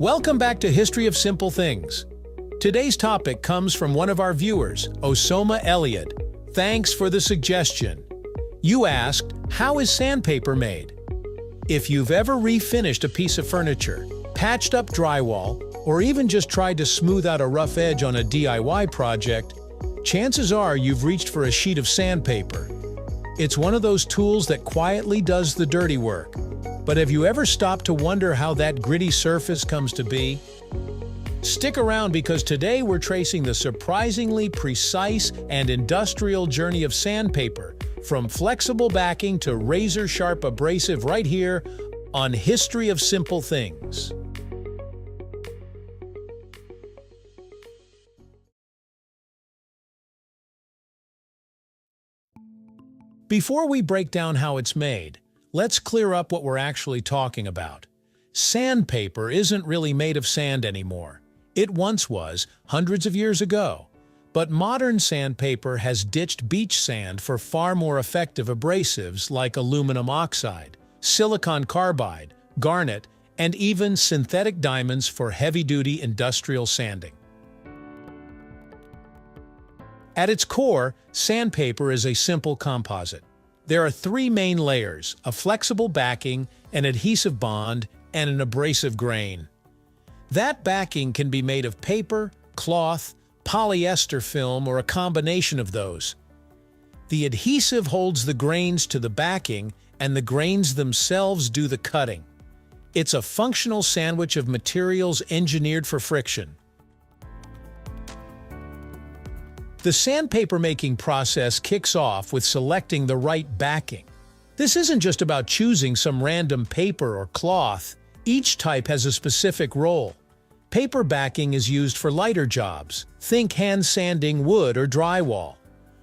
Welcome back to History of Simple Things. Today's topic comes from one of our viewers, Osoma Elliott. Thanks for the suggestion. You asked, how is sandpaper made? If you've ever refinished a piece of furniture, patched up drywall, or even just tried to smooth out a rough edge on a DIY project, chances are you've reached for a sheet of sandpaper. It's one of those tools that quietly does the dirty work. But have you ever stopped to wonder how that gritty surface comes to be? Stick around because today we're tracing the surprisingly precise and industrial journey of sandpaper, from flexible backing to razor-sharp abrasive, right here on History of Simple Things. Before we break down how it's made, let's clear up what we're actually talking about. Sandpaper isn't really made of sand anymore. It once was, hundreds of years ago. But modern sandpaper has ditched beach sand for far more effective abrasives like aluminum oxide, silicon carbide, garnet, and even synthetic diamonds for heavy-duty industrial sanding. At its core, sandpaper is a simple composite. There are three main layers: a flexible backing, an adhesive bond, and an abrasive grain. That backing can be made of paper, cloth, polyester film, or a combination of those. The adhesive holds the grains to the backing, and the grains themselves do the cutting. It's a functional sandwich of materials engineered for friction. The sandpaper making process kicks off with selecting the right backing. This isn't just about choosing some random paper or cloth. Each type has a specific role. Paper backing is used for lighter jobs. Think hand sanding wood or drywall.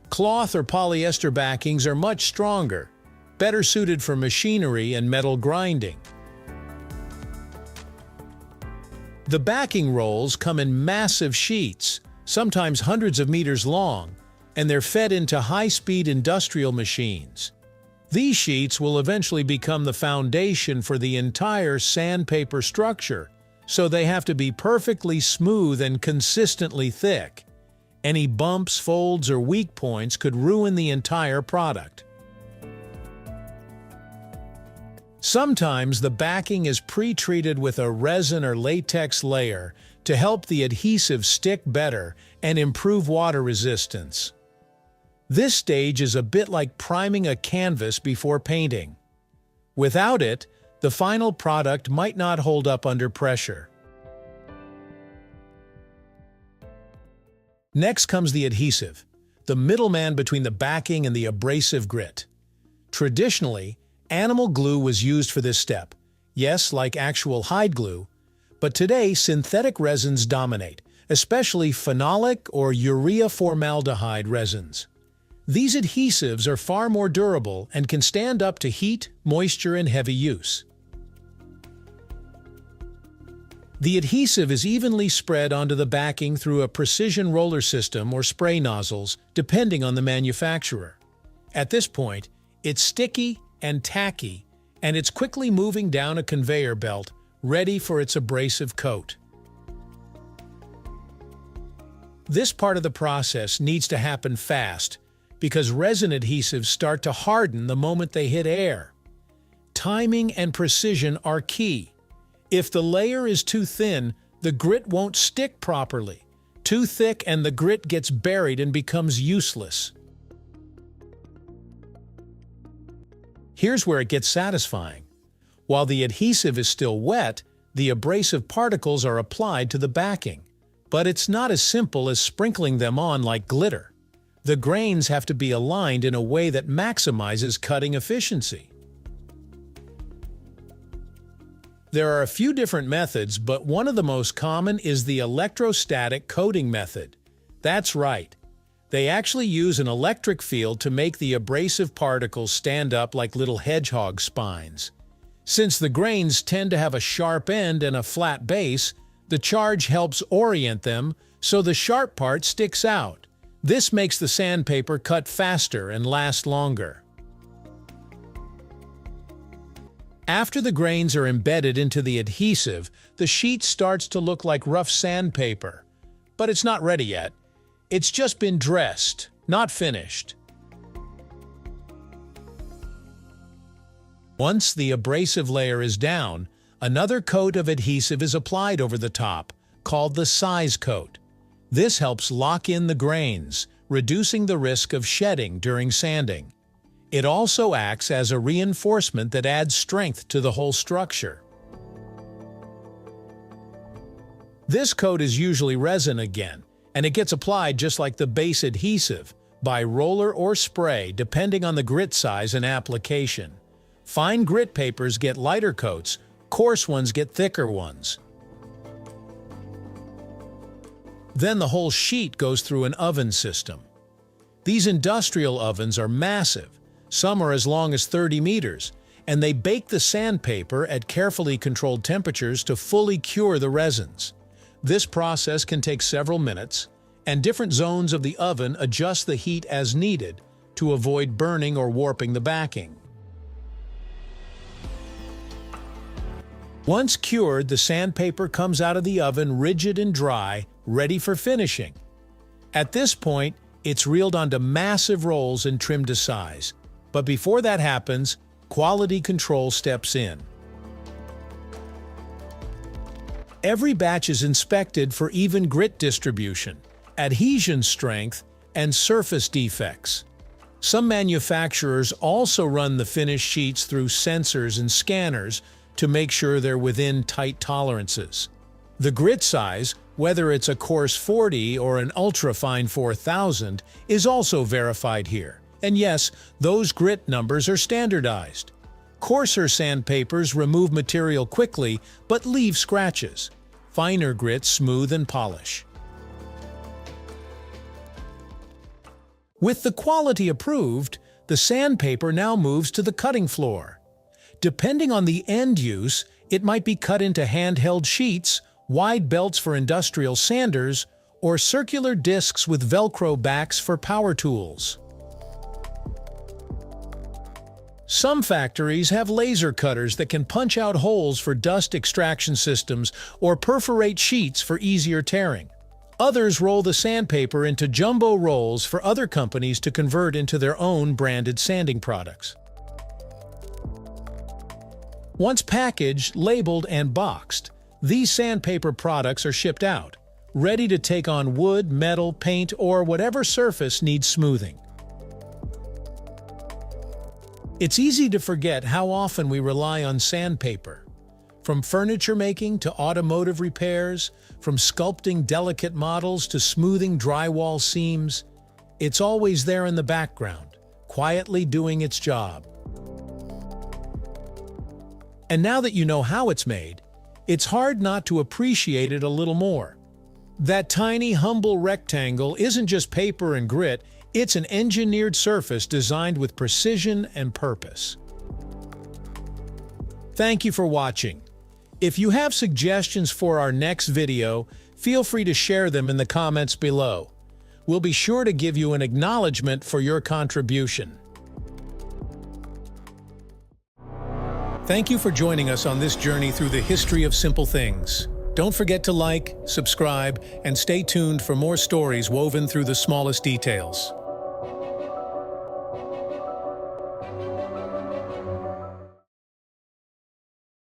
Cloth or polyester backings are much stronger, better suited for machinery and metal grinding. The backing rolls come in massive sheets, sometimes hundreds of meters long, and they're fed into high-speed industrial machines. These sheets will eventually become the foundation for the entire sandpaper structure, so they have to be perfectly smooth and consistently thick. Any bumps, folds, or weak points could ruin the entire product. Sometimes the backing is pre-treated with a resin or latex layer to help the adhesive stick better and improve water resistance. This stage is a bit like priming a canvas before painting. Without it, the final product might not hold up under pressure. Next comes the adhesive, the middleman between the backing and the abrasive grit. Traditionally, animal glue was used for this step. Yes, like actual hide glue. But today, synthetic resins dominate, especially phenolic or urea formaldehyde resins. These adhesives are far more durable and can stand up to heat, moisture, and heavy use. The adhesive is evenly spread onto the backing through a precision roller system or spray nozzles, depending on the manufacturer. At this point, it's sticky and tacky, and it's quickly moving down a conveyor belt, ready for its abrasive coat. This part of the process needs to happen fast because resin adhesives start to harden the moment they hit air. Timing and precision are key. If the layer is too thin, the grit won't stick properly. Too thick and the grit gets buried and becomes useless. Here's where it gets satisfying. While the adhesive is still wet, the abrasive particles are applied to the backing. But it's not as simple as sprinkling them on like glitter. The grains have to be aligned in a way that maximizes cutting efficiency. There are a few different methods, but one of the most common is the electrostatic coating method. That's right. They actually use an electric field to make the abrasive particles stand up like little hedgehog spines. Since the grains tend to have a sharp end and a flat base, the charge helps orient them so the sharp part sticks out. This makes the sandpaper cut faster and last longer. After the grains are embedded into the adhesive, the sheet starts to look like rough sandpaper. But it's not ready yet. It's just been dressed, not finished. Once the abrasive layer is down, another coat of adhesive is applied over the top, called the size coat. This helps lock in the grains, reducing the risk of shedding during sanding. It also acts as a reinforcement that adds strength to the whole structure. This coat is usually resin again, and it gets applied just like the base adhesive, by roller or spray depending on the grit size and application. Fine grit papers get lighter coats, coarse ones get thicker ones. Then the whole sheet goes through an oven system. These industrial ovens are massive. Some are as long as 30 meters, and they bake the sandpaper at carefully controlled temperatures to fully cure the resins. This process can take several minutes, and different zones of the oven adjust the heat as needed to avoid burning or warping the backing. Once cured, the sandpaper comes out of the oven rigid and dry, ready for finishing. At this point, it's reeled onto massive rolls and trimmed to size. But before that happens, quality control steps in. Every batch is inspected for even grit distribution, adhesion strength, and surface defects. Some manufacturers also run the finished sheets through sensors and scanners to make sure they're within tight tolerances. The grit size, whether it's a coarse 40 or an ultra-fine 4000, is also verified here. And yes, those grit numbers are standardized. Coarser sandpapers remove material quickly but leave scratches. Finer grits smooth and polish. With the quality approved, the sandpaper now moves to the cutting floor. Depending on the end use, it might be cut into handheld sheets, wide belts for industrial sanders, or circular discs with Velcro backs for power tools. Some factories have laser cutters that can punch out holes for dust extraction systems or perforate sheets for easier tearing. Others roll the sandpaper into jumbo rolls for other companies to convert into their own branded sanding products. Once packaged, labeled, and boxed, these sandpaper products are shipped out, ready to take on wood, metal, paint, or whatever surface needs smoothing. It's easy to forget how often we rely on sandpaper. From furniture making to automotive repairs, from sculpting delicate models to smoothing drywall seams, it's always there in the background, quietly doing its job. And now that you know how it's made, it's hard not to appreciate it a little more. That tiny, humble rectangle isn't just paper and grit, it's an engineered surface designed with precision and purpose. Thank you for watching. If you have suggestions for our next video, feel free to share them in the comments below. We'll be sure to give you an acknowledgement for your contribution. Thank you for joining us on this journey through the history of simple things. Don't forget to like, subscribe, and stay tuned for more stories woven through the smallest details.